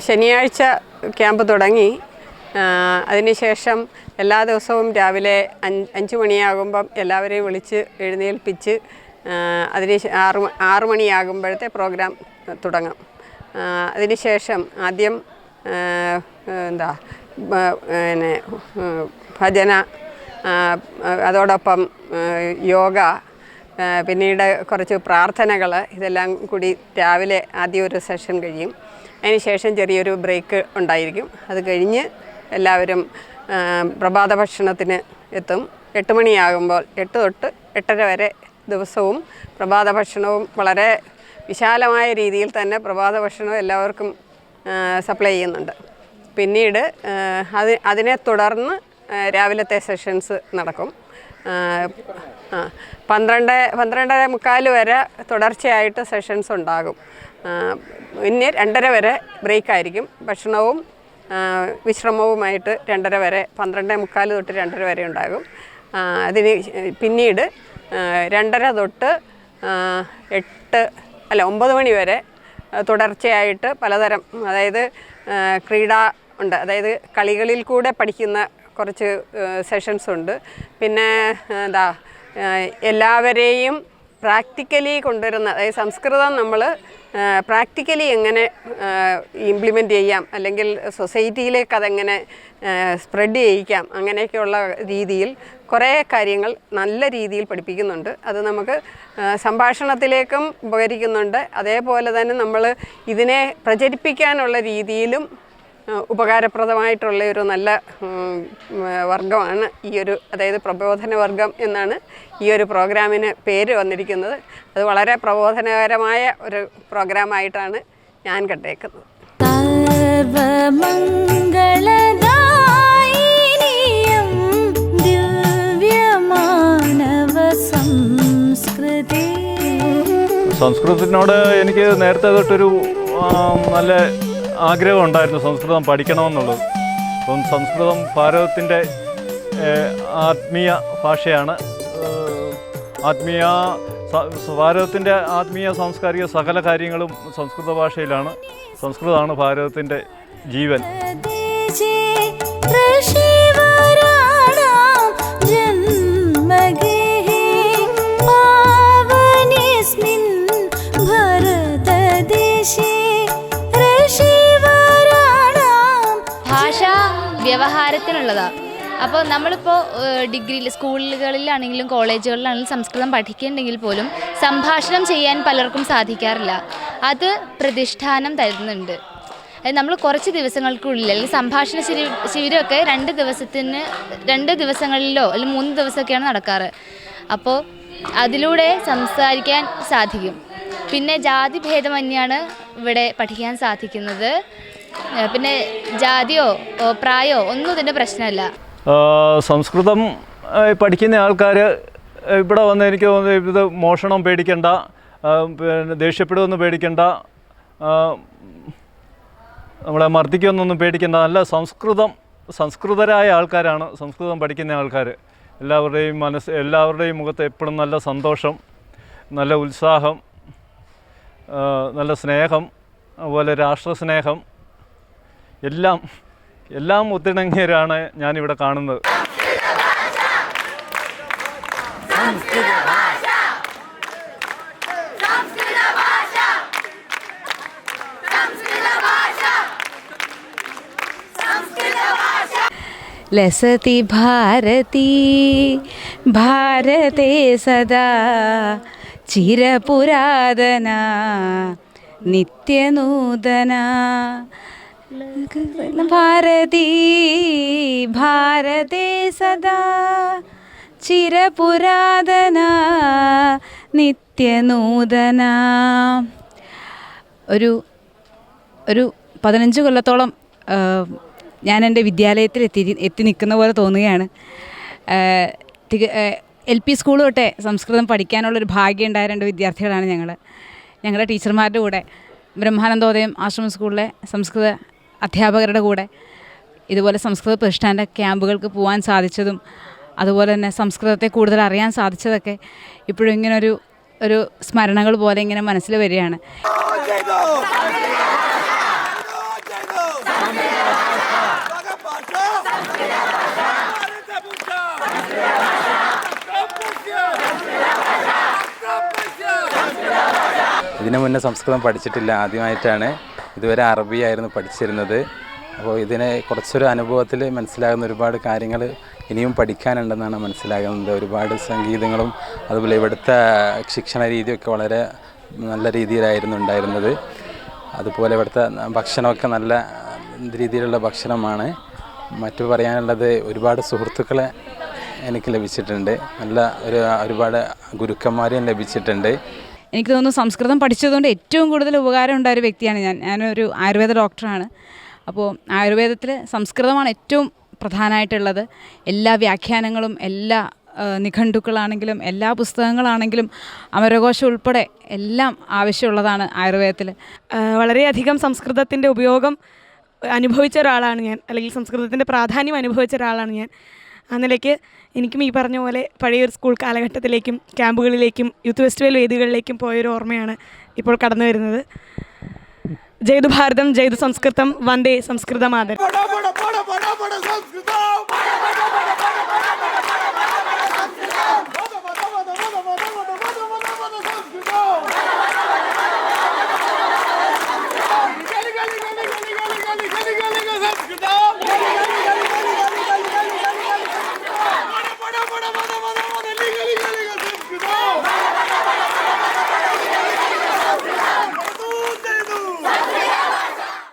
ശനിയാഴ്ച ക്യാമ്പ് തുടങ്ങി. അതിനുശേഷം എല്ലാ ദിവസവും രാവിലെ 5 മണിയാകുമ്പം എല്ലാവരെയും വിളിച്ച് എഴുന്നേൽപ്പിച്ച് അതിന് 6 മണിയാകുമ്പോഴത്തെ പ്രോഗ്രാം തുടങ്ങും. അതിനുശേഷം ആദ്യം പിന്നെ ഭജന, അതോടൊപ്പം യോഗ, പിന്നീട് കുറച്ച് പ്രാർത്ഥനകൾ, ഇതെല്ലാം കൂടി രാവിലെ ആദ്യം ഒരു സെഷൻ കഴിയും. അതിനുശേഷം ചെറിയൊരു ബ്രേക്ക് ഉണ്ടായിരിക്കും. അത് കഴിഞ്ഞ് എല്ലാവരും പ്രഭാത ഭക്ഷണത്തിന് എത്തും. 8 മണിയാകുമ്പോൾ 8 തൊട്ട് 8:30 വരെ ദിവസവും പ്രഭാത ഭക്ഷണവും വളരെ വിശാലമായ രീതിയിൽ തന്നെ പ്രഭാത ഭക്ഷണം എല്ലാവർക്കും സപ്ലൈ ചെയ്യുന്നുണ്ട്. പിന്നീട് അതിനെ തുടർന്ന് രാവിലത്തെ സെഷൻസ് നടക്കും. 12:45 വരെ തുടർച്ചയായിട്ട് സെഷൻസ് ഉണ്ടാകും. പിന്നെ 2:30 വരെ ബ്രേക്കായിരിക്കും. ഭക്ഷണവും വിശ്രമവുമായിട്ട് 2:30 വരെ, 12:45 തൊട്ട് 2:30 വരെ ഉണ്ടാകും. അതിന് പിന്നീട് 2:30 തൊട്ട് 9 മണി വരെ തുടർച്ചയായിട്ട് പലതരം, അതായത് ക്രീഡ ഉണ്ട്, അതായത് കളികളിൽ കൂടെ പഠിക്കുന്ന കുറച്ച് സെഷൻസ് ഉണ്ട്. പിന്നെ എല്ലാവരെയും പ്രാക്ടിക്കലി കൊണ്ടുവരുന്ന, അതായത് സംസ്കൃതം നമ്മൾ പ്രാക്ടിക്കലി എങ്ങനെ ഇംപ്ലിമെൻ്റ് ചെയ്യാം, അല്ലെങ്കിൽ സൊസൈറ്റിയിലേക്ക് അതെങ്ങനെ സ്പ്രെഡ് ചെയ്യിക്കാം, അങ്ങനെയൊക്കെയുള്ള രീതിയിൽ കുറേ കാര്യങ്ങൾ നല്ല രീതിയിൽ പഠിപ്പിക്കുന്നുണ്ട്. അത് നമുക്ക് സംഭാഷണത്തിലേക്കും ഉപകരിക്കുന്നുണ്ട്. അതേപോലെ തന്നെ നമ്മൾ ഇതിനെ പ്രചരിപ്പിക്കാനുള്ള രീതിയിലും ഉപകാരപ്രദമായിട്ടുള്ള ഒരു നല്ല വർഗമാണ് അതായത് പ്രബോധന വർഗം എന്നാണ് ഈ ഒരു പ്രോഗ്രാമിന് പേര് വന്നിരിക്കുന്നത്. അത് വളരെ പ്രബോധനകരമായ ഒരു പ്രോഗ്രാമായിട്ടാണ് ഞാൻ കണ്ടേക്കുന്നത്. സംസ്കൃതത്തിനോട് എനിക്ക് നേരത്തെ തൊട്ടൊരു നല്ല ആഗ്രഹം ഉണ്ടായിരുന്നു, സംസ്കൃതം പഠിക്കണമെന്നുള്ളത്. അപ്പം സംസ്കൃതം ഭാരതത്തിൻ്റെ ആത്മീയ ഭാഷയാണ്. ഭാരതത്തിൻ്റെ ആത്മീയ സാംസ്കാരിക സകല കാര്യങ്ങളും സംസ്കൃത ഭാഷയിലാണ്. സംസ്കൃതമാണ് ഭാരതത്തിൻ്റെ ജീവൻ. വ്യവഹാരത്തിനുള്ളതാണ്. അപ്പോൾ നമ്മളിപ്പോൾ ഡിഗ്രിയിൽ, സ്കൂളുകളിലാണെങ്കിലും കോളേജുകളിലാണെങ്കിലും സംസ്കൃതം പഠിക്കുന്നുണ്ടെങ്കിൽ പോലും സംഭാഷണം ചെയ്യാൻ പലർക്കും സാധിക്കാറില്ല. അത് പ്രതിഷ്ഠാനം തരുന്നുണ്ട്. നമ്മൾ കുറച്ച് ദിവസങ്ങൾക്കുള്ളിൽ, അല്ലെങ്കിൽ സംഭാഷണ ശിബിരമൊക്കെ 2 ദിവസങ്ങളിലോ അല്ലെങ്കിൽ 3 ദിവസമൊക്കെയാണ് നടക്കാറ്. അപ്പോൾ അതിലൂടെ സംസാരിക്കാൻ സാധിക്കും. പിന്നെ ജാതി ഭേദമന്യാണ് ഇവിടെ പഠിക്കാൻ സാധിക്കുന്നത്. പിന്നെ ജാതിയോ പ്രായമോ ഒന്നും ഇതിൻ്റെ പ്രശ്നമല്ല. സംസ്കൃതം പഠിക്കുന്ന ആൾക്കാർ ഇവിടെ വന്ന്, എനിക്ക് തോന്നുന്നത് ഇത് മോഷണം പേടിക്കണ്ട, പിന്നെ ദേഷ്യപ്പെടുമെന്ന് പേടിക്കണ്ട, നമ്മളെ മർദ്ദിക്കുമെന്നൊന്നും പേടിക്കണ്ട. നല്ല സംസ്കൃതരായ ആൾക്കാരാണ് സംസ്കൃതം പഠിക്കുന്ന ആൾക്കാർ. എല്ലാവരുടെയും മുഖത്ത് എപ്പോഴും നല്ല സന്തോഷം, നല്ല ഉത്സാഹം, നല്ല സ്നേഹം, അതുപോലെ രാഷ്ട്രസ്നേഹം, എല്ലാം ഒത്തിണങ്ങിയവരാണ് ഞാനിവിടെ കാണുന്നത്. ലസതി ഭാരതി ഭാരതേ സദാ ചിരപുരാതന നിത്യനൂതന. ഭാരതി ഭാരതേ സദാ ചിരപുരാതന നിത്യനൂതന. ഒരു 15 കൊല്ലത്തോളം ഞാൻ എൻ്റെ വിദ്യാലയത്തിൽ എത്തി നിൽക്കുന്ന പോലെ തോന്നുകയാണ്. LP സ്കൂൾ തൊട്ടേ സംസ്കൃതം പഠിക്കാനുള്ളൊരു ഭാഗ്യം ഉണ്ടായ 2 വിദ്യാർത്ഥികളാണ് ഞങ്ങളുടെ ടീച്ചർമാരുടെ കൂടെ ബ്രഹ്മാനന്ദോദയം ആശ്രമ സ്കൂളിലെ സംസ്കൃത അധ്യാപകരുടെ കൂടെ ഇതുപോലെ സംസ്കൃത പ്രതിഷ്ഠാൻ്റെ ക്യാമ്പുകൾക്ക് പോകാൻ സാധിച്ചതും, അതുപോലെ തന്നെ സംസ്കൃതത്തെ കൂടുതൽ അറിയാൻ സാധിച്ചതൊക്കെ ഇപ്പോഴും ഇങ്ങനൊരു സ്മരണകൾ പോലെ ഇങ്ങനെ മനസ്സിൽ വരികയാണ്. ഇതിനു മുന്നേ സംസ്കൃതം പഠിച്ചിട്ടില്ല, ആദ്യമായിട്ടാണ്. ഇതുവരെ അറബിയായിരുന്നു പഠിച്ചിരുന്നത്. അപ്പോൾ ഇതിനെ കുറച്ചൊരു അനുഭവത്തിൽ മനസ്സിലാകുന്ന ഒരുപാട് കാര്യങ്ങൾ ഇനിയും പഠിക്കാനുണ്ടെന്നാണ് മനസ്സിലാകുന്നത്. ഒരുപാട് സംഗീതങ്ങളും അതുപോലെ ഇവിടുത്തെ ശിക്ഷണ രീതിയൊക്കെ വളരെ നല്ല രീതിയിലായിരുന്നു ഉണ്ടായിരുന്നത്. അതുപോലെ ഇവിടുത്തെ ഭക്ഷണമൊക്കെ നല്ല രീതിയിലുള്ള ഭക്ഷണമാണ്. മറ്റു പറയാനുള്ളത്, ഒരുപാട് സുഹൃത്തുക്കളെ എനിക്ക് ലഭിച്ചിട്ടുണ്ട്. നല്ല ഒരുപാട് ഗുരുക്കന്മാരെയും ലഭിച്ചിട്ടുണ്ട്. എനിക്ക് തോന്നുന്നു സംസ്കൃതം പഠിച്ചതുകൊണ്ട് ഏറ്റവും കൂടുതൽ ഉപകാരം ഉണ്ടായ ഒരു വ്യക്തിയാണ് ഞാനൊരു ആയുർവേദ ഡോക്ടറാണ്. അപ്പോൾ ആയുർവേദത്തിൽ സംസ്കൃതമാണ് ഏറ്റവും പ്രധാനമായിട്ടുള്ളത്. എല്ലാ വ്യാഖ്യാനങ്ങളും എല്ലാ നിഘണ്ടുക്കളാണെങ്കിലും എല്ലാ പുസ്തകങ്ങളാണെങ്കിലും അമരകോശം ഉൾപ്പെടെ എല്ലാം ആവശ്യമുള്ളതാണ് ആയുർവേദത്തിൽ. വളരെയധികം സംസ്കൃതത്തിൻ്റെ ഉപയോഗം അനുഭവിച്ച ഒരാളാണ് ഞാൻ, അല്ലെങ്കിൽ സംസ്കൃതത്തിൻ്റെ പ്രാധാന്യം അനുഭവിച്ച ഒരാളാണ് ഞാൻ. ആ നിലയ്ക്ക് എനിക്കും ഈ പറഞ്ഞ പോലെ പഴയൊരു സ്കൂൾ കാലഘട്ടത്തിലേക്കും ക്യാമ്പുകളിലേക്കും യൂത്ത് ഫെസ്റ്റിവൽ വേദികളിലേക്കും പോയൊരു ഓർമ്മയാണ് ഇപ്പോൾ കടന്നു വരുന്നത്. ജയ്തു ഭാരതം, ജയ്തു സംസ്കൃതം, വന്ദേ സംസ്കൃതമാതരം.